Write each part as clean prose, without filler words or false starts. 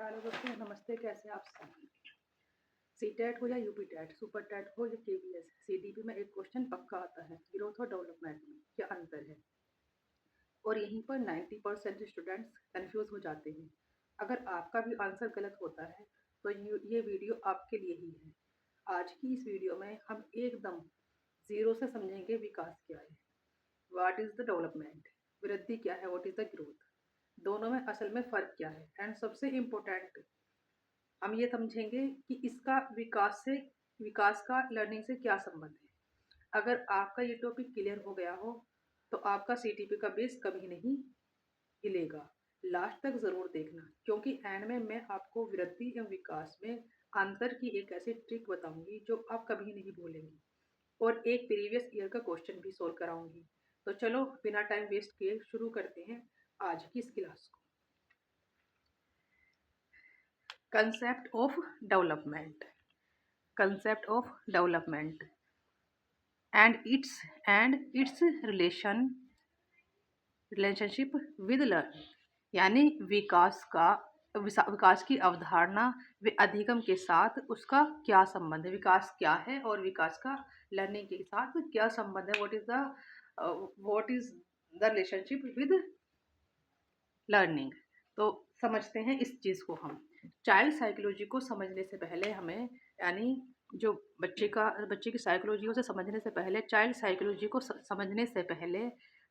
Hello दोस्तों, नमस्ते। कैसे हैं आप सब? सीटेट हो या यूपी टेट, सुपर टेट हो या केवीएस, सीडीपी में एक क्वेश्चन पक्का आता है, ग्रोथ और डेवलपमेंट में क्या अंतर है। और यहीं पर 90% स्टूडेंट्स कंफ्यूज हो जाते हैं। अगर आपका भी आंसर गलत होता है तो ये वीडियो आपके लिए ही है। आज की इस वीडियो में हम एकदम जीरो से समझेंगे विकास क्या है, व्हाट इज द डेवलपमेंट, वृद्धि क्या है, व्हाट इज द ग्रोथ, दोनों में असल में फ़र्क क्या है, एंड सबसे इम्पोर्टेंट हम ये समझेंगे कि इसका विकास का लर्निंग से क्या संबंध है। अगर आपका ये टॉपिक क्लियर हो गया हो तो आपका सीटीपी का बेस कभी नहीं हिलेगा। लास्ट तक ज़रूर देखना, क्योंकि एंड में मैं आपको वृद्धि एवं विकास में अंतर की एक ऐसी ट्रिक बताऊंगी जो आप कभी नहीं भूलेंगे, और एक प्रीवियस ईयर का क्वेश्चन भी सोल्व कराऊंगी। तो चलो बिना टाइम वेस्ट किए शुरू करते हैं आज की इस क्लास को। Concept of development, concept of development and its relationship with learning, यानी विकास की अवधारणा व अधिगम के साथ उसका क्या संबंध है, विकास क्या है और विकास का लर्निंग के साथ क्या संबंध है, what is the relationship with learning. तो समझते हैं इस चीज़ को हम। चाइल्ड साइकोलॉजी को समझने से पहले हमें, यानी जो बच्चे की साइकोलॉजी उसे समझने से पहले, चाइल्ड साइकोलॉजी को समझने से पहले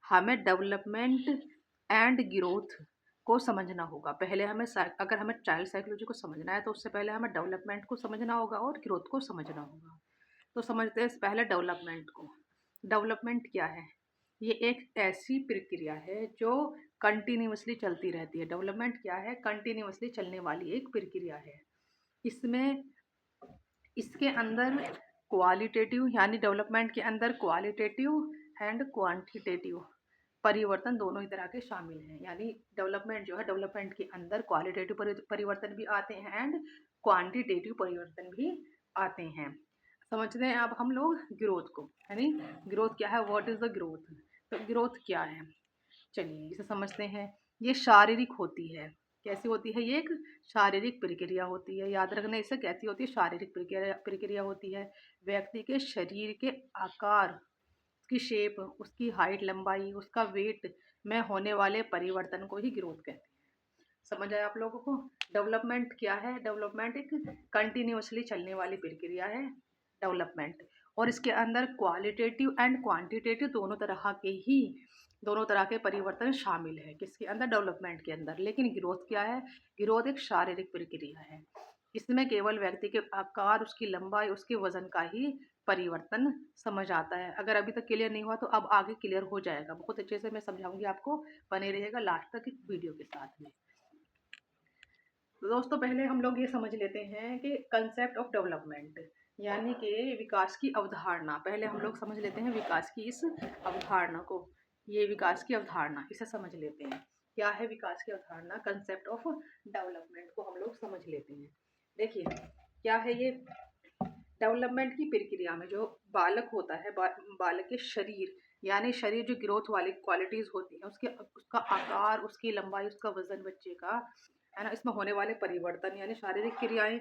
हमें डेवलपमेंट एंड ग्रोथ को समझना होगा। पहले अगर हमें चाइल्ड साइकोलॉजी को समझना है तो उससे पहले हमें डेवलपमेंट को समझना होगा और ग्रोथ को समझना होगा। तो समझते हैं पहले डेवलपमेंट को। डेवलपमेंट क्या है? ये एक ऐसी प्रक्रिया है जो कंटिन्यूअसली चलती रहती है। डेवलपमेंट क्या है? कंटिन्यूअसली चलने वाली एक प्रक्रिया है। इसमें इसके अंदर क्वालिटेटिव, यानी डेवलपमेंट के अंदर क्वालिटेटिव एंड क्वांटिटेटिव परिवर्तन दोनों ही तरह के शामिल हैं। यानी डेवलपमेंट जो है, डेवलपमेंट के अंदर क्वालिटेटिव परिवर्तन भी आते हैं एंड क्वांटिटेटिव परिवर्तन भी आते हैं। समझते हैं अब हम लोग ग्रोथ को, यानी ग्रोथ क्या है, व्हाट इज द ग्रोथ। तो ग्रोथ क्या है, चलिए इसे समझते हैं। ये शारीरिक होती है। कैसी होती है? ये एक शारीरिक प्रक्रिया होती है। याद रखना, इसे कैसी होती है? शारीरिक प्रक्रिया होती है। व्यक्ति के शरीर के आकार, उसकी शेप, उसकी हाइट, लंबाई, उसका वेट में होने वाले परिवर्तन को ही ग्रोथ कहते हैं। समझ आया आप लोगों को? डेवलपमेंट क्या है? डेवलपमेंट एक कंटिन्यूअसली चलने वाली प्रक्रिया है, डेवलपमेंट। और इसके अंदर क्वालिटेटिव एंड क्वांटिटेटिव दोनों तरह के परिवर्तन शामिल है। किसके अंदर? डेवलपमेंट के अंदर। लेकिन ग्रोथ क्या है? ग्रोथ एक शारीरिक प्रक्रिया है। इसमें केवल व्यक्ति के आकार, उसकी लंबाई, उसके वजन का ही परिवर्तन समझ आता है। अगर अभी तक क्लियर नहीं हुआ तो अब आगे क्लियर हो जाएगा। बहुत अच्छे से मैं समझाऊंगी आपको, बने रहिएगा लास्ट तक वीडियो के साथ में। तो दोस्तों, पहले हम लोग ये समझ लेते हैं कि कंसेप्ट ऑफ डेवलपमेंट, यानी कि विकास की अवधारणा। पहले हम लोग समझ लेते हैं विकास की इस अवधारणा को। ये विकास की अवधारणा, इसे समझ लेते हैं। क्या है विकास की अवधारणा? कंसेप्ट ऑफ डेवलपमेंट को हम लोग समझ लेते हैं। देखिए, क्या है ये? डेवलपमेंट की प्रक्रिया में जो बालक होता है, बालक के शरीर, यानी शरीर जो ग्रोथ वाली क्वालिटीज होती हैं, उसका आकार, उसकी लंबाई, उसका वजन, बच्चे का, है ना, इसमें होने वाले परिवर्तन यानी शारीरिक क्रियाएं,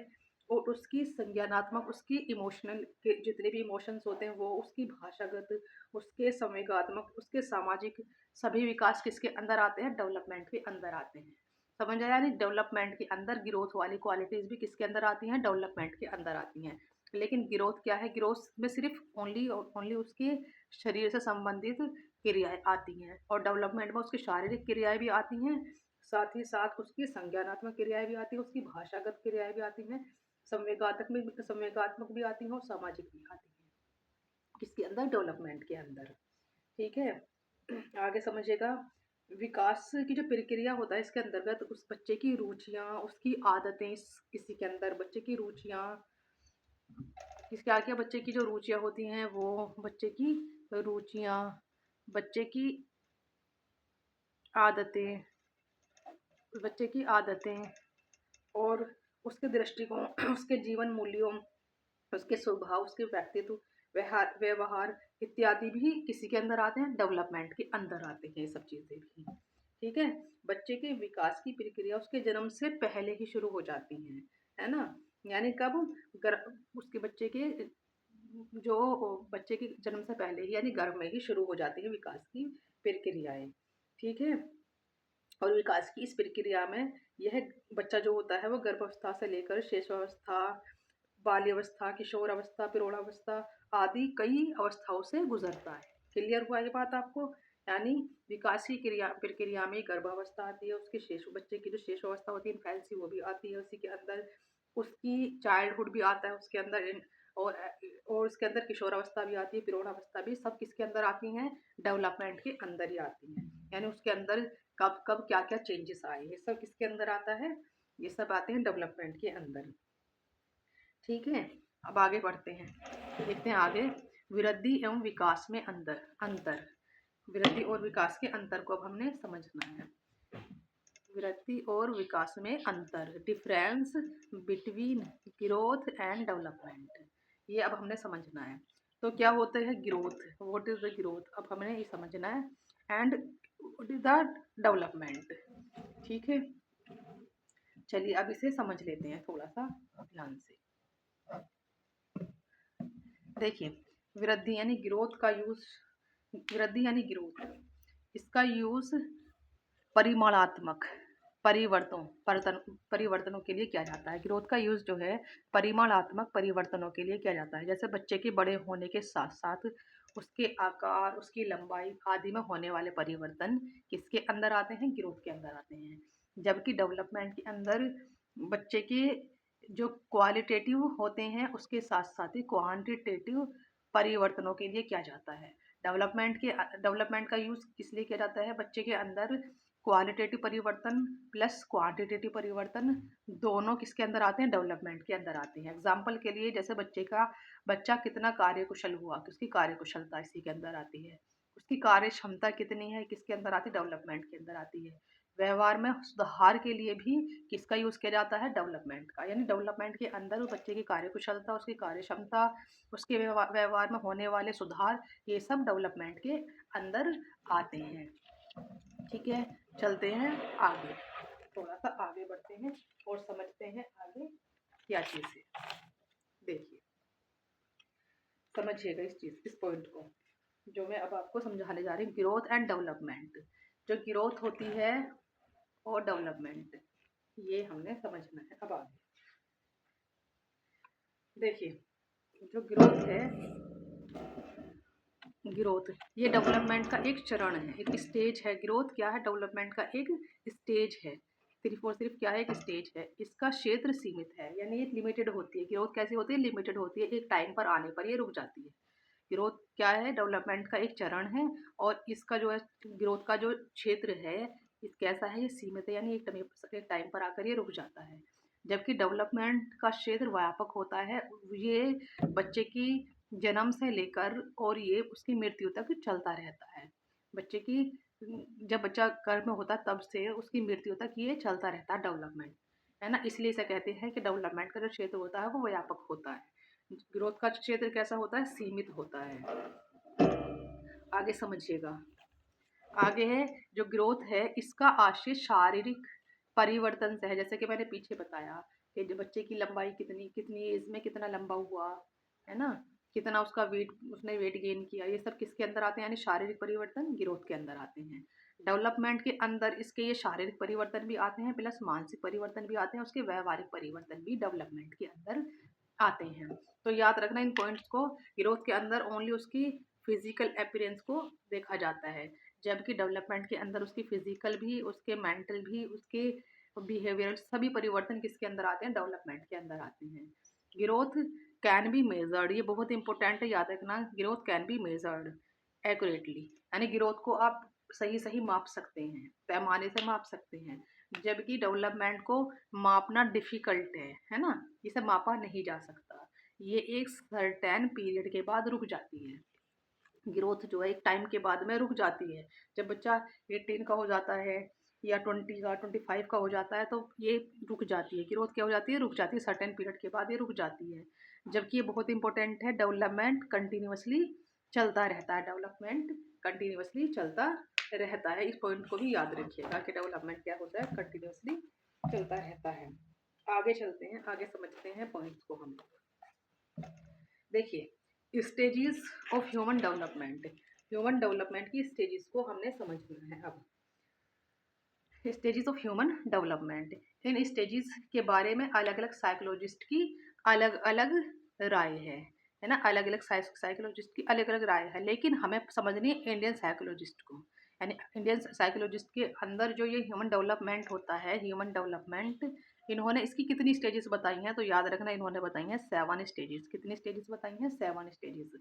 और उसकी संज्ञानात्मक, उसकी इमोशनल के जितने भी इमोशंस होते हैं वो, उसकी भाषागत, उसके संवेगात्मक, उसके सामाजिक, सभी विकास किसके अंदर आते हैं? डेवलपमेंट के अंदर आते हैं। समझ आया? यानी डेवलपमेंट के अंदर ग्रोथ वाली क्वालिटीज भी किसके अंदर आती हैं? डेवलपमेंट के अंदर आती हैं। लेकिन ग्रोथ क्या है? ग्रोथ में सिर्फ ओनली उसके शरीर से संबंधित क्रियाएं आती हैं, और डेवलपमेंट में उसकी शारीरिक क्रियाएं भी आती हैं, साथ ही साथ उसकी संज्ञानात्मक क्रियाएं भी आती हैं, उसकी भाषागत क्रियाएं भी आती हैं, संवेगात्मक भी आती हैं और सामाजिक भी आती हैं। किसके अंदर? डेवलपमेंट के अंदर। ठीक है, आगे समझिएगा। विकास की जो प्रक्रिया होता है, इसके अंतर्गत उस बच्चे की रुचियां, उसकी आदतें, किसी के अंदर बच्चे की रुचियां, इसके आगे बच्चे की जो रुचियां होती हैं, वो बच्चे की रुचियां, बच्चे की आदतें, बच्चे की आदतें और उसके दृष्टिकोण, उसके जीवन मूल्यों, उसके स्वभाव, उसके व्यक्तित्व, व्यवहार इत्यादि भी किसी के अंदर आते हैं? डेवलपमेंट के अंदर आते हैं ये सब चीज़ें भी। ठीक है। बच्चे के विकास की प्रक्रिया उसके जन्म से पहले ही शुरू हो जाती है ना? यानी कब? उसके बच्चे के जो बच्चे के जन्म से पहले ही यानी गर्भ में ही शुरू हो जाती है विकास की प्रक्रियाएं। ठीक है। और विकास की इस प्रक्रिया में यह बच्चा जो होता है वो गर्भावस्था से लेकर शेषावस्था, बाल्यावस्था, किशोरावस्था, प्रौढ़ावस्था आदि कई अवस्थाओं से गुजरता है। क्लियर हुआ ये बात आपको? यानी विकास की क्रिया प्रक्रिया में गर्भावस्था आती है, उसके शेष बच्चे की जो शेष अवस्था होती है इनफेंसी वो भी आती है उसी के अंदर, उसकी चाइल्डहुड भी आता है उसके अंदर और और उसके अंदर किशोरावस्था भी आती है, प्रौढ़ावस्था भी, सब किसके अंदर आती हैं? डेवलपमेंट के अंदर ही आती हैं। यानी उसके अंदर कब कब क्या क्या चेंजेस आए ये सब किसके अंदर आता है? ये सब आते हैं डेवलपमेंट के अंदर। ठीक है। अब आगे बढ़ते हैं, देखते हैं आगे। वृद्धि एवं विकास में अंतर अंतर वृद्धि और विकास के अंतर को अब हमने समझना है। वृद्धि और विकास में अंतर, difference between growth and development, ये अब हमने समझना है। तो क्या होता है growth? What is the growth? अब हमने ये समझना है। And what is the development? ठीक है। चलिए अब इसे समझ लेते हैं थोड़ा सा ध्यान से। देखिए, वृद्धि यानी ग्रोथ का यूज, वृद्धि यानी ग्रोथ, इसका यूज परिमाणात्मक परिवर्तनों के लिए किया जाता है। ग्रोथ का यूज जो है परिमाणात्मक परिवर्तनों के लिए किया जाता है। जैसे बच्चे के बड़े होने के साथ साथ उसके आकार, उसकी लंबाई आदि में होने वाले परिवर्तन किसके अंदर आते हैं? ग्रोथ के अंदर आते हैं। जबकि डेवलपमेंट के अंदर बच्चे के जो क्वालिटेटिव होते हैं उसके साथ साथ ही क्वांटिटेटिव परिवर्तनों के लिए किया जाता है। डेवलपमेंट का यूज किस लिए किया जाता है? बच्चे के अंदर क्वालिटेटिव परिवर्तन प्लस क्वांटिटेटिव परिवर्तन दोनों किसके अंदर आते हैं? डेवलपमेंट के अंदर आते हैं। एग्जाम्पल के लिए जैसे बच्चा कितना कार्यकुशल हुआ, उसकी कार्यकुशलता इसी के अंदर आती है। उसकी कार्य क्षमता कितनी है, किसके अंदर आती है? डेवलपमेंट के अंदर आती है। व्यवहार में सुधार के लिए भी किसका यूज किया जाता है? डेवलपमेंट का। यानी डेवलपमेंट के अंदर बच्चे की कार्यकुशलता, उसकी कार्य क्षमता, उसके व्यवहार में होने वाले सुधार, ये सब डेवलपमेंट के अंदर आते हैं। ठीक है। चलते हैं आगे, थोड़ा सा आगे बढ़ते हैं और समझते हैं आगे क्या चीज़ है। देखिए, समझिएगा इस पॉइंट को जो मैं अब आपको समझाने जा रही हूँ। ग्रोथ एंड डेवलपमेंट, जो ग्रोथ होती है और डेवलपमेंट, ये हमने समझना है। अब आगे देखिए, जो ग्रोथ है, ग्रोथ ये डेवलपमेंट का एक चरण है, एक स्टेज है। ग्रोथ क्या है? डेवलपमेंट का एक स्टेज है। सिर्फ और सिर्फ क्या है? एक स्टेज है। इसका क्षेत्र सीमित है, यानी ये लिमिटेड होती है। ग्रोथ कैसी होती है? लिमिटेड होती है, एक टाइम पर आने पर ये रुक जाती है। ग्रोथ क्या है? डेवलपमेंट का एक चरण है और इसका जो है ग्रोथ का जो क्षेत्र है इस कैसा है? ये सीमित है, यानी एक टाइम पर आकर ये रुक जाता है। जबकि डेवलपमेंट का क्षेत्र व्यापक होता है, ये बच्चे की जन्म से लेकर और ये उसकी मृत्यु तक चलता रहता है। बच्चे की जब बच्चा गर्भ में होता है तब से उसकी मृत्यु तक ये चलता रहता है डेवलपमेंट, है ना? इसलिए इसे कहते हैं कि डेवलपमेंट का जो क्षेत्र होता है वो व्यापक होता है। ग्रोथ का क्षेत्र कैसा होता है? सीमित होता है। आगे समझिएगा। आगे है जो ग्रोथ है इसका आशय शारीरिक परिवर्तन से है। जैसे कि मैंने पीछे बताया कि जो बच्चे की लंबाई कितनी कितनी एज में कितना लंबा हुआ, है ना? कितना उसका वेट, उसने वेट गेन किया, ये सब किसके अंदर आते हैं? यानी शारीरिक परिवर्तन ग्रोथ के अंदर आते हैं। डेवलपमेंट के अंदर इसके ये शारीरिक परिवर्तन भी आते हैं प्लस मानसिक परिवर्तन भी आते हैं, उसके व्यवहारिक परिवर्तन भी डेवलपमेंट के अंदर आते हैं। तो याद रखना इन पॉइंट्स को। ग्रोथ के अंदर ओनली उसकी फिजिकल अपीयरेंस को देखा जाता है, जबकि डेवलपमेंट के अंदर उसकी फिजिकल भी, उसके मेंटल भी, उसके बिहेवियर सभी परिवर्तन किसके अंदर आते हैं? डेवलपमेंट के अंदर आते हैं। ग्रोथ कैन बी मेजर्ड, ये बहुत इंपॉर्टेंट है, याद रखना। Growth can be measured accurately, यानी ग्रोथ को आप सही सही माप सकते हैं, पैमाने से माप सकते हैं। जबकि डेवलपमेंट को मापना डिफिकल्ट है ना? इसे मापा नहीं जा सकता, ये एक सर्टेन पीरियड के बाद रुक जाती है। ग्रोथ जो है एक टाइम के बाद में रुक जाती है। जब बच्चा 18 का हो जाता है या 20 का, 25 का हो जाता है तो ये रुक जाती है। ग्रोथ क्या हो जाती है? रुक जाती है, सर्टेन पीरियड के बाद ये रुक जाती है। जबकि ये बहुत इंपॉर्टेंट है, डेवलपमेंट कंटिन्यूअसली चलता रहता है, डेवलपमेंट कंटिन्यूअसली चलता रहता है। इस पॉइंट को भी याद रखिएगा कि डेवलपमेंट क्या होता है, कंटिन्यूसली चलता रहता है। आगे चलते हैं, आगे समझते हैं पॉइंट्स को हम। देखिए, stages of human development, human development की स्टेजेस को हमने समझना है। अब stages of human development, in stages के बारे में अलग अलग साइकोलॉजिस्ट की अलग अलग राय है ना, अलग अलग साइकोलॉजिस्ट की अलग अलग राय है, लेकिन हमें समझनी है इंडियन साइकोलॉजिस्ट को। यानी इंडियन साइकोलॉजिस्ट के अंदर जो ये ह्यूमन डेवलपमेंट होता है, ह्यूमन डेवलपमेंट, इन्होंने इसकी कितनी स्टेजेस बताई हैं, तो याद रखना इन्होंने बताई हैं 7 स्टेजेस। कितनी स्टेजेस बताई हैं? 7 स्टेजेस,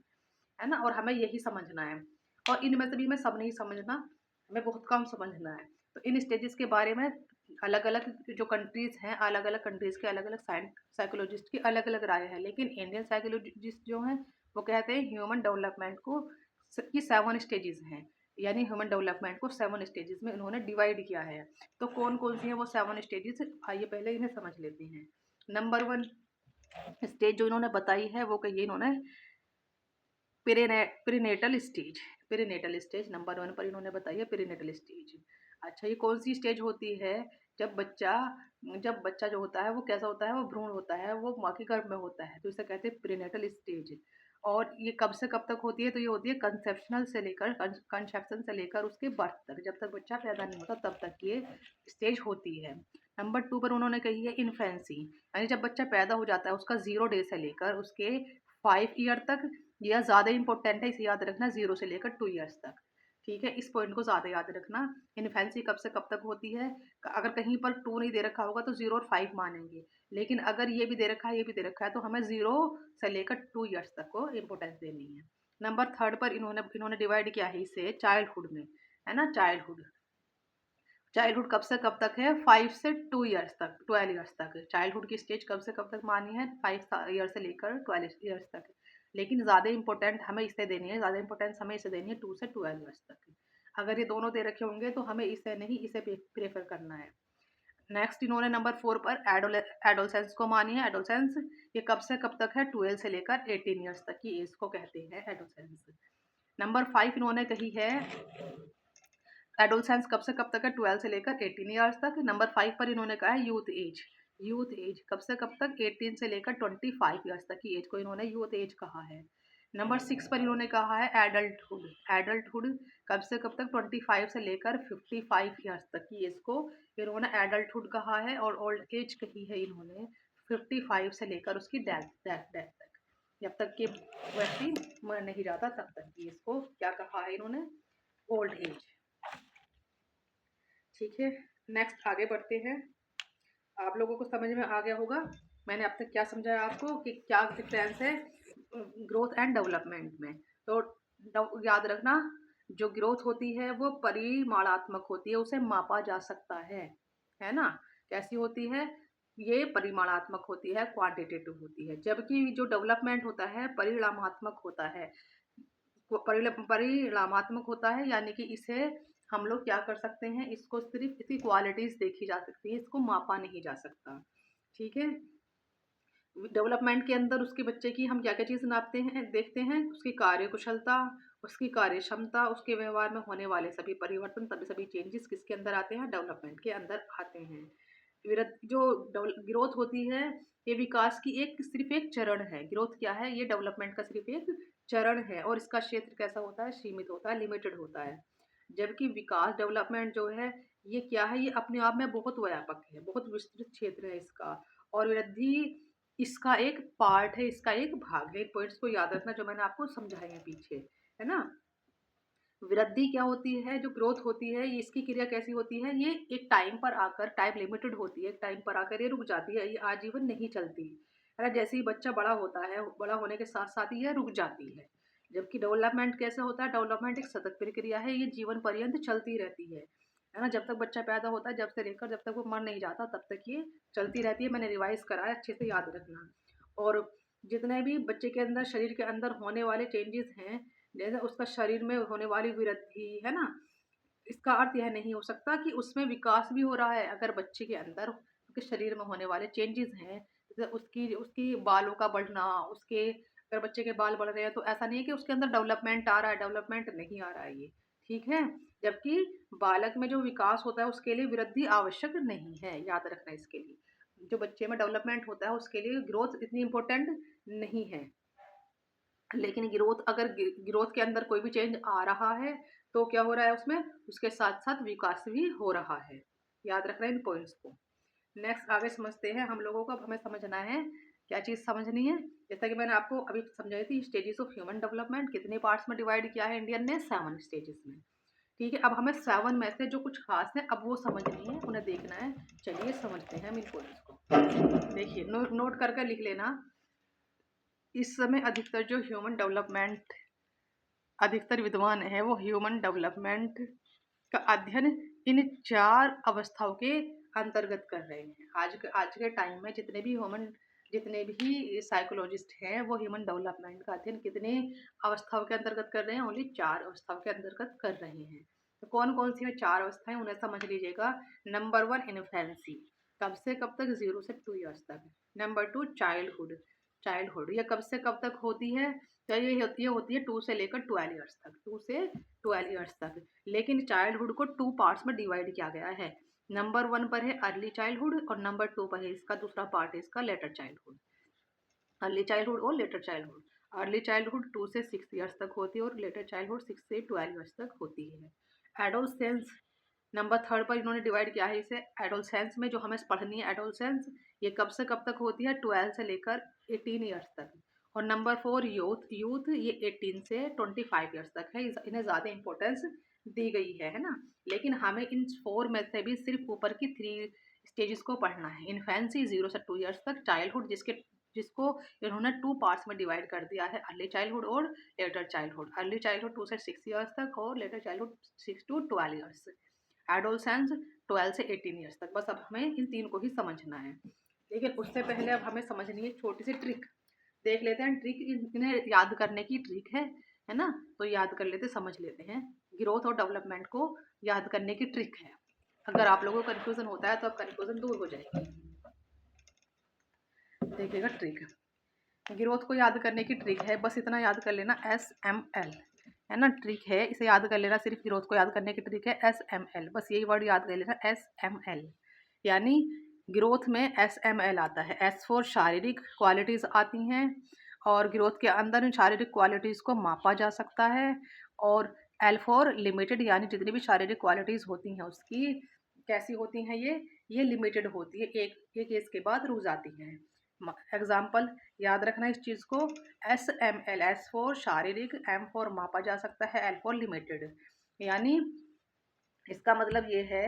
है ना। और हमें यही समझना है, और इनमें से भी हमें सब नहीं समझना, हमें बहुत कम समझना है। तो इन स्टेजेस के बारे में अलग अलग जो कंट्रीज हैं, अलग अलग कंट्रीज के अलग अलग साइकोलॉजिस्ट की अलग अलग राय है, लेकिन इंडियन साइकोलॉजिस्ट जो हैं वो कहते हैं ह्यूमन डेवलपमेंट को की 7 स्टेजेस हैं। यानी ह्यूमन डेवलपमेंट को 7 स्टेजेस में उन्होंने डिवाइड किया है। तो कौन कौन सी हैं वो 7 स्टेजेस, आइए पहले इन्हें समझ लेते हैं। नंबर 1 स्टेज जो इन्होंने बताई है वो कही इन्होंने perinatal stage. Perinatal stage number 1 पर इन्होंने बताई है पेरीनेटल स्टेज। अच्छा, ये कौन सी स्टेज होती है? जब बच्चा जो होता है वो कैसा होता है, वो भ्रूण होता है, वो माँ के गर्भ में होता है, तो इसे कहते हैं पेरीनेटल स्टेज। और ये कब से कब तक होती है? तो ये होती है कंसेप्शन से लेकर उसके बर्थ तक, जब तक बच्चा पैदा नहीं होता तब तक ये स्टेज होती है। नंबर 2 पर उन्होंने कही है इन्फेंसी, यानी जब बच्चा पैदा हो जाता है उसका 0 डे से लेकर उसके 5 ईयर तक, यह ज़्यादा इंपॉर्टेंट है, इसे याद रखना, 0 से लेकर 2 ईयर्स तक। ठीक है, इस पॉइंट को ज़्यादा याद रखना। इन्फेंसी कब से कब तक होती है? अगर कहीं पर 2 नहीं दे रखा होगा तो 0 और 5 मानेंगे, लेकिन अगर ये भी दे रखा है, ये भी दे रखा है, तो हमें 0 से लेकर 2 ईयर्स तक को इम्पोर्टेंस देनी है। नंबर 3 पर इन्होंने डिवाइड किया है इसे चाइल्डहुड में, है ना। चाइल्डहुड चाइल्डहुड कब से कब तक है? 5 से 2 ईयर्स तक, 12 ईयर्स तक। चाइल्डहुड की स्टेज कब से कब तक मानी है? 5 ईयर से लेकर 12 ईयर्स तक। लेकिन ज़्यादा इंपॉर्टेंट हमें इसे देनी है, ज़्यादा इंपॉर्टेंस हमें इसे देनी है 2 से 12 ईयर्स तक। अगर ये दोनों दे रखे होंगे तो हमें इसे नहीं, इसे प्रेफर करना है। नेक्स्ट इन्होंने नंबर 4 पर एडोलसेंस को मानी है। एडोलसेंस ये कब से कब तक है? 12 से लेकर 18 ईयर्स तक की एज को कहते हैं एडोलसेंस। नंबर 5 इन्होंने कही है एडोलसेंस कब से कब तक है? 12 से लेकर 18 ईयर्स तक। नंबर 5 पर इन्होंने कहा है यूथ एज। यूथ एज कब से कब तक? 18 से लेकर 25 ईयर्स तक की एज को इन्होंने यूथ एज कहा है। नंबर 6 पर इन्होंने कहा है एडल्टहुड। एडल्टहुड कब से कब तक? 25 से लेकर 55 ईयर्स तक की एज को इन्होंने एडल्टहुड कहा है। और ओल्ड एज कही है इन्होंने 55 से लेकर उसकी डेथ तक, जब तक कि व्यक्ति मर नहीं जाता तब तक की इसको क्या कहा है इन्होंने? Old age. ठीक है, नेक्स्ट आगे बढ़ते हैं। आप लोगों को समझ में आ गया होगा मैंने अब तक क्या समझाया आपको कि क्या डिफरेंस है ग्रोथ एंड डेवलपमेंट में। तो याद रखना, जो ग्रोथ होती है वो परिमाणात्मक होती है, उसे मापा जा सकता है ना। कैसी होती है? ये परिमाणात्मक होती है, क्वांटिटेटिव होती है, जबकि जो डेवलपमेंट होता है परिणामात्मक होता है। परिणामात्मक होता है, यानी कि इसे हम लोग क्या कर सकते हैं, इसको सिर्फ इसकी क्वालिटीज देखी जा सकती है, इसको मापा नहीं जा सकता। ठीक है, डेवलपमेंट के अंदर उसके बच्चे की हम क्या क्या चीज़ नापते हैं, देखते हैं, उसकी कार्य कुशलता, उसकी कार्य क्षमता, उसके व्यवहार में होने वाले सभी परिवर्तन, सभी चेंजेस किसके अंदर आते हैं? डेवलपमेंट के अंदर आते हैं। जो ग्रोथ होती है ये विकास की सिर्फ एक चरण है। ग्रोथ क्या है? ये डेवलपमेंट का सिर्फ एक चरण है, और इसका क्षेत्र कैसा होता है? सीमित होता है, लिमिटेड होता है। जबकि विकास डेवलपमेंट जो है ये क्या है? ये अपने आप में बहुत व्यापक है, बहुत विस्तृत क्षेत्र है इसका। और वृद्धि इसका एक पार्ट है, इसका एक भाग है। इन पॉइंट्स को याद रखना जो मैंने आपको समझाए हैं पीछे, है ना। वृद्धि क्या होती है? जो ग्रोथ होती है ये इसकी क्रिया कैसी होती है? ये एक टाइम पर आकर, टाइम लिमिटेड होती है, एक टाइम पर आकर ये रुक जाती है, ये आजीवन नहीं चलती, है ना। जैसे ही बच्चा बड़ा होता है, बड़ा होने के साथ साथ ही यह रुक जाती है। जबकि डेवलपमेंट कैसे होता है? डेवलपमेंट एक सतत प्रक्रिया है, ये जीवन पर्यंत चलती रहती है ना। जब तक बच्चा पैदा होता है, जब से लेकर जब तक वो मर नहीं जाता तब तक ये चलती रहती है। मैंने रिवाइज करा है, अच्छे से याद रखना। और जितने भी बच्चे के अंदर, शरीर के अंदर होने वाले चेंजेस हैं, जैसे उसका शरीर में होने वाली वृद्धि, है ना, इसका अर्थ यह नहीं हो सकता कि उसमें विकास भी हो रहा है। अगर बच्चे के अंदर उसके शरीर में होने वाले चेंजेस हैं, जैसे उसकी उसकी बालों का बढ़ना, उसके अगर बच्चे के बाल बढ़ रहे हैं तो ऐसा नहीं है कि उसके अंदर डेवलपमेंट आ रहा है, डेवलपमेंट नहीं आ रहा है ये। ठीक है, जबकि बालक में जो विकास होता है उसके लिए वृद्धि आवश्यक नहीं है। याद रखना इसके लिए, जो बच्चे में डेवलपमेंट होता है उसके लिए ग्रोथ इतनी इम्पोर्टेंट नहीं है। लेकिन ग्रोथ, अगर ग्रोथ के अंदर कोई भी चेंज आ रहा है तो क्या हो रहा है उसमें, उसके साथ साथ विकास भी हो रहा है। याद रखना इन पॉइंट्स को। नेक्स्ट आगे समझते हैं हम लोगों को। अब हमें समझना है क्या चीज़ समझनी है। जैसा कि मैंने आपको अभी समझाई थी, स्टेजेस ऑफ ह्यूमन डेवलपमेंट कितने पार्ट्स में डिवाइड किया है इंडियन ने, 7 स्टेजेस में। ठीक है, अब हमें 7 में से जो कुछ खास है अब वो समझनी है, उन्हें देखना है। चलिए समझते हैं हम इन पॉइंट्स को। देखिए, नोट करके लिख लेना। इस समय अधिकतर जो ह्यूमन डेवलपमेंट, अधिकतर विद्वान है वो ह्यूमन डेवलपमेंट का अध्ययन इन 4 अवस्थाओं के अंतर्गत कर रहे हैं। आज के टाइम में जितने भी साइकोलॉजिस्ट हैं वो ह्यूमन डेवलपमेंट का अध्ययन कितने अवस्थाओं के अंतर्गत कर रहे हैं, ओनली 4 अवस्थाओं के अंतर्गत कर रहे हैं। तो कौन कौन सी है 4 अवस्थाएं, उन्हें समझ लीजिएगा। नंबर 1 इन्फेंसी, कब से कब तक, 0 से 2 ईयर्स तक। नंबर 2 चाइल्डहुड, चाइल्डहुड ये कब से कब तक होती है, तो ये होती है 2 से लेकर 12 ईयर्स तक, 2 से 12 ईयर्स तक। लेकिन चाइल्डहुड को 2 पार्ट्स में डिवाइड किया गया है। नंबर 1 पर है अर्ली चाइल्डहुड और नंबर 2 पर है इसका दूसरा पार्ट है इसका लेटर चाइल्डहुड। अर्ली चाइल्डहुड और लेटर चाइल्डहुड। अर्ली चाइल्डहुड 2 से 6 ईयर्स तक होती है और लेटर चाइल्डहुड 6 से 12 ईयर्स तक होती है। एडोलसेंस नंबर 3 पर इन्होंने डिवाइड किया है इसे। एडोलसेंस में जो हमें पढ़नी है एडोलसेंस, ये कब से कब तक होती है, 12 से लेकर 18 ईयर्स तक। और नंबर 4 यूथ, यूथ ये 18 से 25 ईयर्स तक है। इन्हें ज़्यादा इंपॉर्टेंस दी गई है ना। लेकिन हमें इन 4 में से भी सिर्फ ऊपर की 3 स्टेजेस को पढ़ना है। इन्फेंसी 0 से 2 ईयर्स तक, चाइल्डहुड जिसको इन्होंने 2 पार्ट्स में डिवाइड कर दिया है, अर्ली चाइल्डहुड और लेटर चाइल्डहुड। अर्ली चाइल्डहुड 2 से 6 ईयर्स तक और letter childhood 6 to 12 years. Adolescence 12 से 18 ईयर्स तक। बस अब हमें इन 3 को ही समझना है। लेकिन उससे पहले अब हमें समझनी है छोटी सी ट्रिक। देख लेते हैं ट्रिक, इन्हें याद करने की ट्रिक है ना। तो याद कर लेते, समझ लेते हैं। ग्रोथ और डेवलपमेंट को याद करने की ट्रिक है। अगर आप लोगों को कन्फ्यूजन होता है तो अब कन्फ्यूजन दूर हो जाएगी। देखिएगा ट्रिक, ग्रोथ को याद करने की ट्रिक है, बस इतना याद कर लेना, SML है ना। ट्रिक है, इसे याद कर लेना। सिर्फ ग्रोथ को याद करने की ट्रिक है SML, बस यही वर्ड याद कर लेना, SML। यानी ग्रोथ में SML आता है। S फॉर शारीरिक क्वालिटीज़ आती हैं और ग्रोथ के अंदर इन शारीरिक क्वालिटीज़ को मापा जा सकता है। और L फॉर लिमिटेड, यानी जितनी भी शारीरिक क्वालिटीज़ होती हैं उसकी कैसी होती हैं, ये लिमिटेड होती है, एक एक एज के बाद रुक जाती हैं। एग्जाम्पल याद रखना इस चीज़ को। SML, S फॉर शारीरिक, M फॉर मापा जा सकता है, L फॉर लिमिटेड। यानी इसका मतलब ये है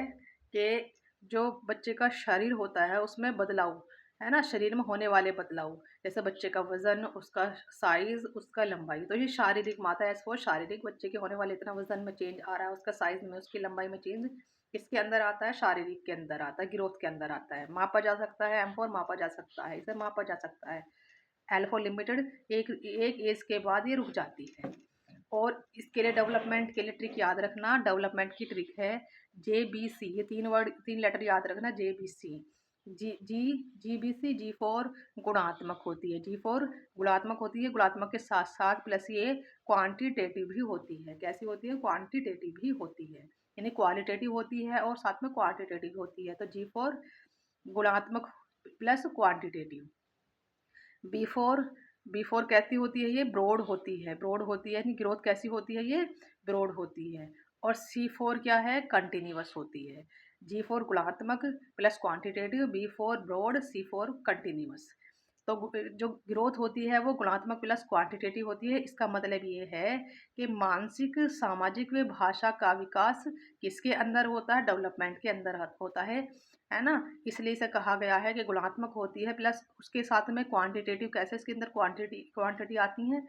कि जो बच्चे का शरीर होता है उसमें बदलाव, है ना, शरीर में होने वाले बदलाव, जैसे बच्चे का वजन, उसका साइज, उसका लंबाई, तो ये शारीरिक माता है। एज फॉर शारीरिक, बच्चे के होने वाले इतना वजन में चेंज आ रहा है, उसका साइज में, उसकी लंबाई में चेंज, किसके अंदर आता है, शारीरिक के अंदर आता है, ग्रोथ के अंदर आता है। मापा जा सकता है, एम फॉर मापा जा सकता है, इसे मापा जा सकता है। एल फॉर लिमिटेड, एक एज के बाद ये रुक जाती है। और इसके लिए डेवलपमेंट के लिए ट्रिक याद रखना, डेवलपमेंट की ट्रिक है JBC। ये 3 लेटर याद रखना, JBC। जी फॉर गुणात्मक होती है, जी फॉर गुणात्मक होती है, गुणात्मक के साथ साथ प्लस ये क्वांटिटेटिव भी होती है। कैसी होती है, क्वांटिटेटिव भी होती है, यानी क्वालिटेटिव होती है और साथ में क्वांटिटेटिव होती है। तो जी फॉर गुणात्मक प्लस क्वांटिटेटिव। बी फोर कैसी होती है, ये ब्रॉड होती है, ब्रॉड होती है, यानी ग्रोथ कैसी होती है, ये ब्रॉड होती है। और C4 क्या है, कंटिन्यूअस होती है। G4 गुणात्मक plus quantitative, B4 broad, C4 continuous. तो जो ग्रोथ होती है वो गुणात्मक प्लस क्वांटिटेटिव होती है। इसका मतलब ये है कि मानसिक, सामाजिक व भाषा का विकास किसके अंदर होता है, डेवलपमेंट के अंदर होता है ना। इसलिए इसे कहा गया है कि गुणात्मक होती है, प्लस उसके साथ में क्वांटिटेटिव, कैसे इसके अंदर क्वांटिटी आती है,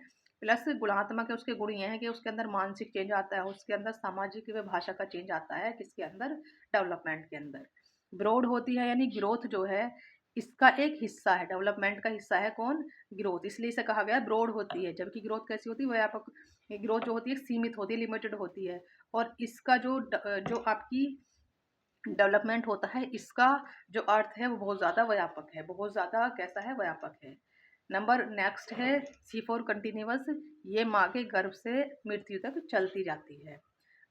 प्लस गुणात्मक है, उसके गुण ये हैं कि उसके अंदर मानसिक चेंज आता है, उसके अंदर सामाजिक व भाषा का चेंज आता है, किसके अंदर, डेवलपमेंट के अंदर। ब्रॉड होती है, यानी ग्रोथ जो है इसका एक हिस्सा है, डेवलपमेंट का हिस्सा है कौन, ग्रोथ, इसलिए इसे कहा गया ब्रॉड होती है। जबकि ग्रोथ कैसी होती है, व्यापक। ग्रोथ जो होती है सीमित होती है, लिमिटेड होती है। और इसका जो आपकी डेवलपमेंट होता है, इसका जो अर्थ है वो बहुत ज़्यादा व्यापक है, बहुत ज़्यादा कैसा है, व्यापक है। नंबर नेक्स्ट है C4 कंटिन्यूअस, ये माँ के गर्भ से मृत्यु तक चलती जाती है।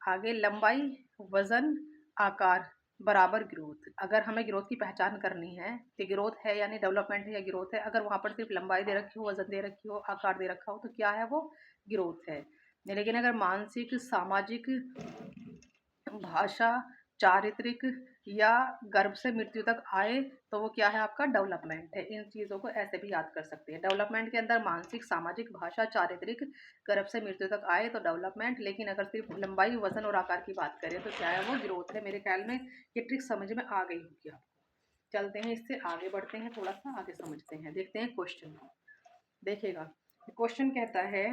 आगे लंबाई, वजन, आकार बराबर ग्रोथ। अगर हमें ग्रोथ की पहचान करनी है कि ग्रोथ है यानी डेवलपमेंट है या ग्रोथ है, अगर वहाँ पर सिर्फ लंबाई दे रखी हो, वजन दे रखी हो, आकार दे रखा हो तो क्या है वो? ग्रोथ है। लेकिन अगर मानसिक, सामाजिक, भाषा, चारित्रिक या गर्भ से मृत्यु तक आए तो वो क्या है? आपका डेवलपमेंट है। इन चीज़ों को ऐसे भी याद कर सकते हैं। डेवलपमेंट के अंदर मानसिक, सामाजिक, भाषा, चारित्रिक, गर्भ से मृत्यु तक आए तो डेवलपमेंट। लेकिन अगर सिर्फ लंबाई, वजन और आकार की बात करें तो क्या है? वो ग्रोथ है। मेरे ख्याल में ये ट्रिक समझ में आ गई होगी आपको। चलते हैं, इससे आगे बढ़ते हैं, थोड़ा सा आगे समझते हैं। देखते हैं क्वेश्चन को। देखिएगा, क्वेश्चन कहता है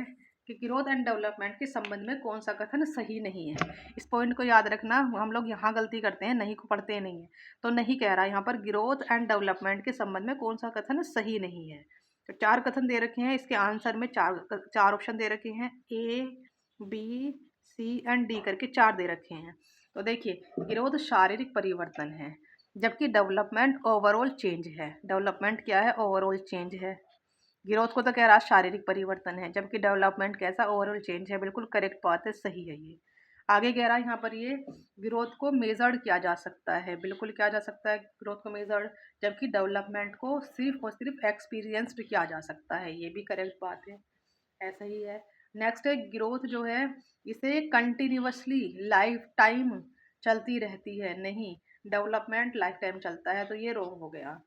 कि ग्रोथ एंड डेवलपमेंट के संबंध में कौन सा कथन सही नहीं है। इस पॉइंट को याद रखना, हम लोग यहाँ गलती करते हैं, नहीं को पढ़ते नहीं है। तो नहीं कह रहा है यहाँ पर ग्रोथ एंड डेवलपमेंट के संबंध में कौन सा कथन सही नहीं है। तो 4 कथन दे रखे हैं, इसके आंसर में चार ऑप्शन दे रखे हैं, ए, बी, सी एंड डी करके 4 दे रखे हैं। तो देखिए, ग्रोथ शारीरिक परिवर्तन है, जबकि डेवलपमेंट ओवरऑल चेंज है। डेवलपमेंट क्या है? ओवरऑल चेंज है। ग्रोथ को तो कह रहा शारीरिक परिवर्तन है, जबकि डेवलपमेंट कैसा? ओवरऑल चेंज है। बिल्कुल करेक्ट बात है, सही है ये। आगे कह रहा है यहाँ पर ये ग्रोथ को मेजर्ड किया जा सकता है। बिल्कुल किया जा सकता है ग्रोथ को मेजर्ड, जबकि डेवलपमेंट को सिर्फ और सिर्फ एक्सपीरियंस्ड किया जा सकता है। ये भी करेक्ट बात है, ऐसा ही है। नेक्स्ट है, ग्रोथ जो है इसे कंटिन्यूअसली लाइफ टाइम चलती रहती है, नहीं। डेवलपमेंट लाइफ टाइम चलता है, तो ये रॉन्ग हो गया।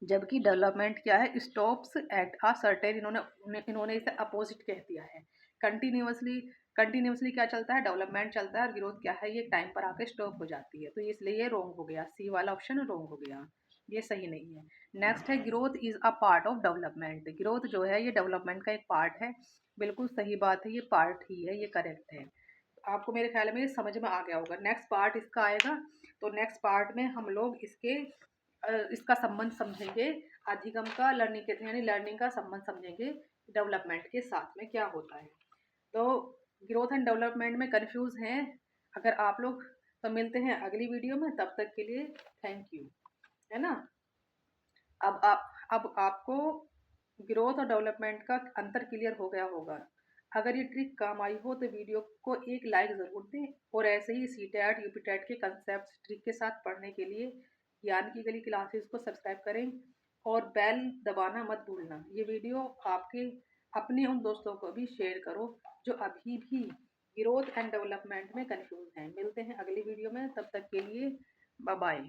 जबकि डेवलपमेंट क्या है? स्टॉप्स एट अ सर्टेन, इन्होंने इसे अपोजिट कह दिया है। कंटिन्यूअसली, कंटिन्यूअसली क्या चलता है? डेवलपमेंट चलता है, और ग्रोथ क्या है? ये टाइम पर आके स्टॉप हो जाती है। तो इसलिए ये रॉन्ग हो गया, सी वाला ऑप्शन रॉन्ग हो गया, ये सही नहीं है। नेक्स्ट है, growth is a part of development. Growth जो है ये डेवलपमेंट का एक पार्ट है। बिल्कुल सही बात है, ये पार्ट ही है, ये करेक्ट है। आपको मेरे ख्याल में ये समझ में आ गया होगा। नेक्स्ट पार्ट इसका आएगा, तो नेक्स्ट पार्ट में हम लोग इसका संबंध समझेंगे, अधिगम का, लर्निंग के यानी लर्निंग का संबंध समझेंगे डेवलपमेंट के साथ में क्या होता है। तो ग्रोथ एंड डेवलपमेंट में कंफ्यूज हैं अगर आप लोग, तो मिलते हैं अगली वीडियो में। तब तक के लिए थैंक यू, है ना। अब आपको ग्रोथ और डेवलपमेंट का अंतर क्लियर हो गया होगा। अगर ये ट्रिक काम आई हो तो वीडियो को एक लाइक ज़रूर दें, और ऐसे ही सीटेट, यूपीटेट के कंसेप्ट ट्रिक के साथ पढ़ने के लिए ज्ञान की गली क्लासेस को सब्सक्राइब करें, और बेल दबाना मत भूलना। ये वीडियो आपके अपने उन दोस्तों को भी शेयर करो जो अभी भी ग्रोथ एंड डेवलपमेंट में कंफ्यूज हैं। मिलते हैं अगली वीडियो में, तब तक के लिए बाय बाय।